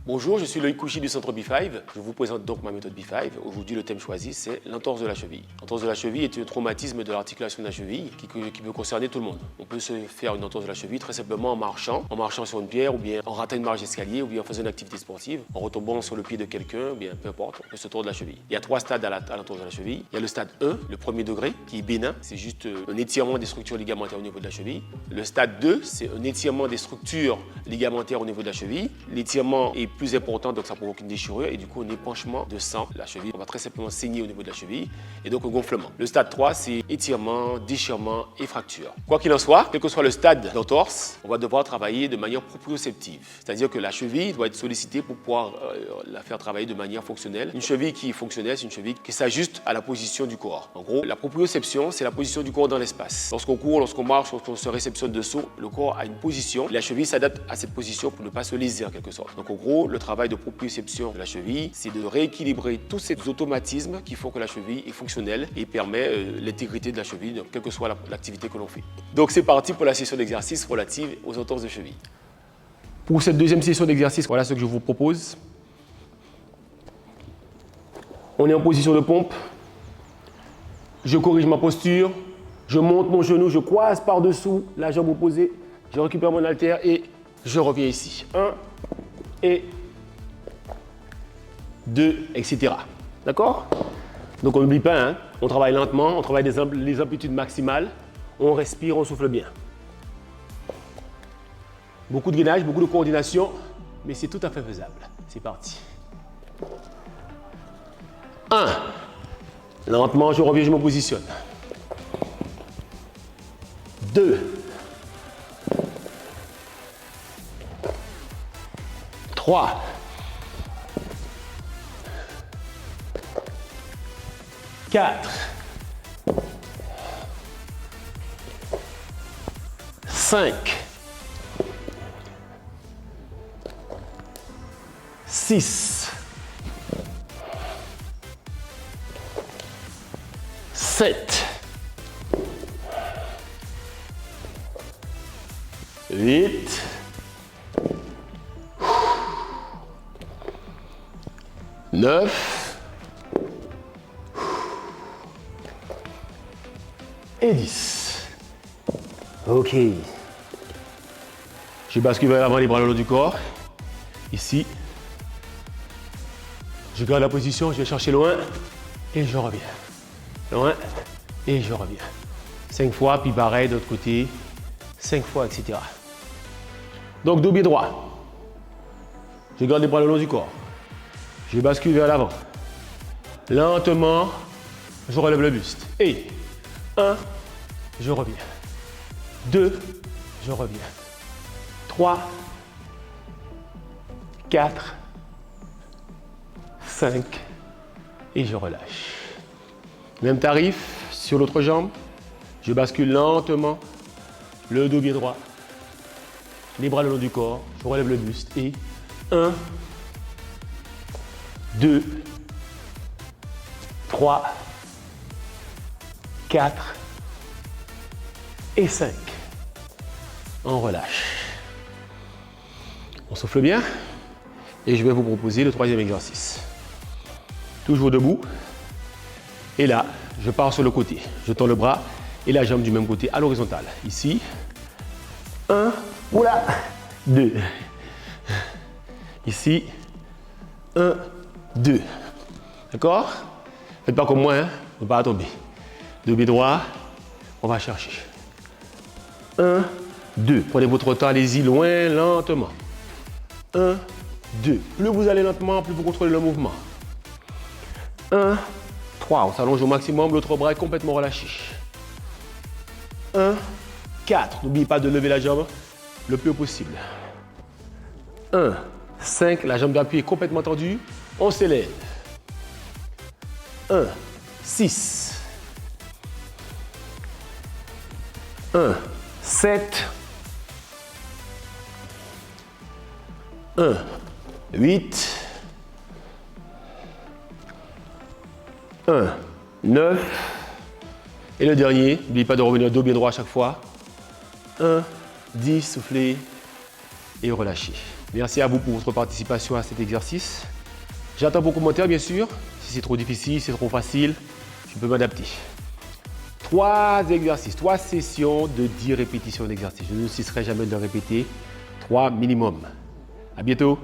Bonjour, je suis Loïc Couchy du Centre B5. Je vous présente donc ma méthode B5. Aujourd'hui, le thème choisi, c'est l'entorse de la cheville. L'entorse de la cheville est un traumatisme de l'articulation de la cheville qui peut concerner tout le monde. On peut se faire une entorse de la cheville très simplement en marchant sur une pierre ou bien en ratant une marche d'escalier ou bien en faisant une activité sportive, en retombant sur le pied de quelqu'un, ou bien peu importe, on peut se tordre la cheville. Il y a 3 stades à l'entorse de la cheville. Il y a le stade 1, le premier degré, qui est bénin. C'est juste un étirement des structures ligamentaires au niveau de la cheville. Le stade 2, c'est un étirement des structures ligamentaires au niveau de la cheville. L'étirement est plus important, donc ça provoque une déchirure et du coup un épanchement de sang de la cheville. On va très simplement saigner au niveau de la cheville et donc un gonflement. Le stade 3, c'est étirement, déchirement et fracture. Quoi qu'il en soit, quel que soit le stade d'entorse, on va devoir travailler de manière proprioceptive. C'est-à-dire que la cheville doit être sollicitée pour pouvoir la faire travailler de manière fonctionnelle. Une cheville qui est fonctionnelle, c'est une cheville qui s'ajuste à la position du corps. En gros, la proprioception, c'est la position du corps dans l'espace. Lorsqu'on court, lorsqu'on marche, lorsqu'on se réceptionne de saut, le corps a une position. La cheville s'adapte à cette position pour ne pas se léser en quelque sorte. Donc en gros, le travail de proprioception de la cheville, c'est de rééquilibrer tous ces automatismes qui font que la cheville est fonctionnelle et permet l'intégrité de la cheville, quelle que soit l'activité que l'on fait. Donc c'est parti pour la session d'exercice relative aux entorses de cheville. Pour cette deuxième session d'exercice, voilà ce que je vous propose. On est en position de pompe. Je corrige ma posture. Je monte mon genou, je croise par-dessous la jambe opposée. Je récupère mon haltère et je reviens ici. 1 et 2, etc. D'accord? Donc on n'oublie pas, hein, on travaille lentement, on travaille les amplitudes maximales, on respire, on souffle bien. Beaucoup de gainage, beaucoup de coordination, mais c'est tout à fait faisable. C'est parti. 1. Lentement, je reviens, je me positionne. 2. 3. 4. 5. 6. 7. 8. 9. Et 10. Ok. Je bascule vers l'avant, les bras le long du corps. Ici. Je garde la position, je vais chercher loin et je reviens. Loin et je reviens. 5 fois, puis pareil de l'autre côté. 5 fois, etc. Donc, dos pied droit. Je garde les bras le long du corps. Je bascule vers l'avant. Lentement, je relève le buste. Et 1, je reviens. 2, je reviens. 3, 4, 5 et je relâche. Même tarif sur l'autre jambe. Je bascule lentement. Le dos pied droit. Les bras le long du corps. Je relève le buste. Et 1, 2, 3, 4 et 5. On relâche. On souffle bien. Et je vais vous proposer le troisième exercice. Toujours debout. Et là, je pars sur le côté. Je tends le bras et la jambe du même côté à l'horizontale. Ici. 1, oula, 2. Ici. 1, 2. D'accord? Faites pas comme moi, hein? On ne va pas tomber. Deux pieds droits. On va chercher. 1, 2. Prenez votre temps, allez-y loin, lentement. 1, 2. Plus vous allez lentement, plus vous contrôlez le mouvement. 1, 3. On s'allonge au maximum, l'autre bras est complètement relâché. 1, 4. N'oubliez pas de lever la jambe le plus haut possible. 1, 5. La jambe d'appui est complètement tendue. On s'élève. 1, 6. 1, 7. 1, 8. 1, 9. Et le dernier, n'oubliez pas de revenir dos bien droit à chaque fois. 1, 10, soufflez et relâchez. Merci à vous pour votre participation à cet exercice. J'attends vos commentaires, bien sûr. Si c'est trop difficile, si c'est trop facile, je peux m'adapter. 3 exercices, 3 sessions de 10 répétitions d'exercices. Je ne cesserai jamais de le répéter. 3 minimum. À bientôt.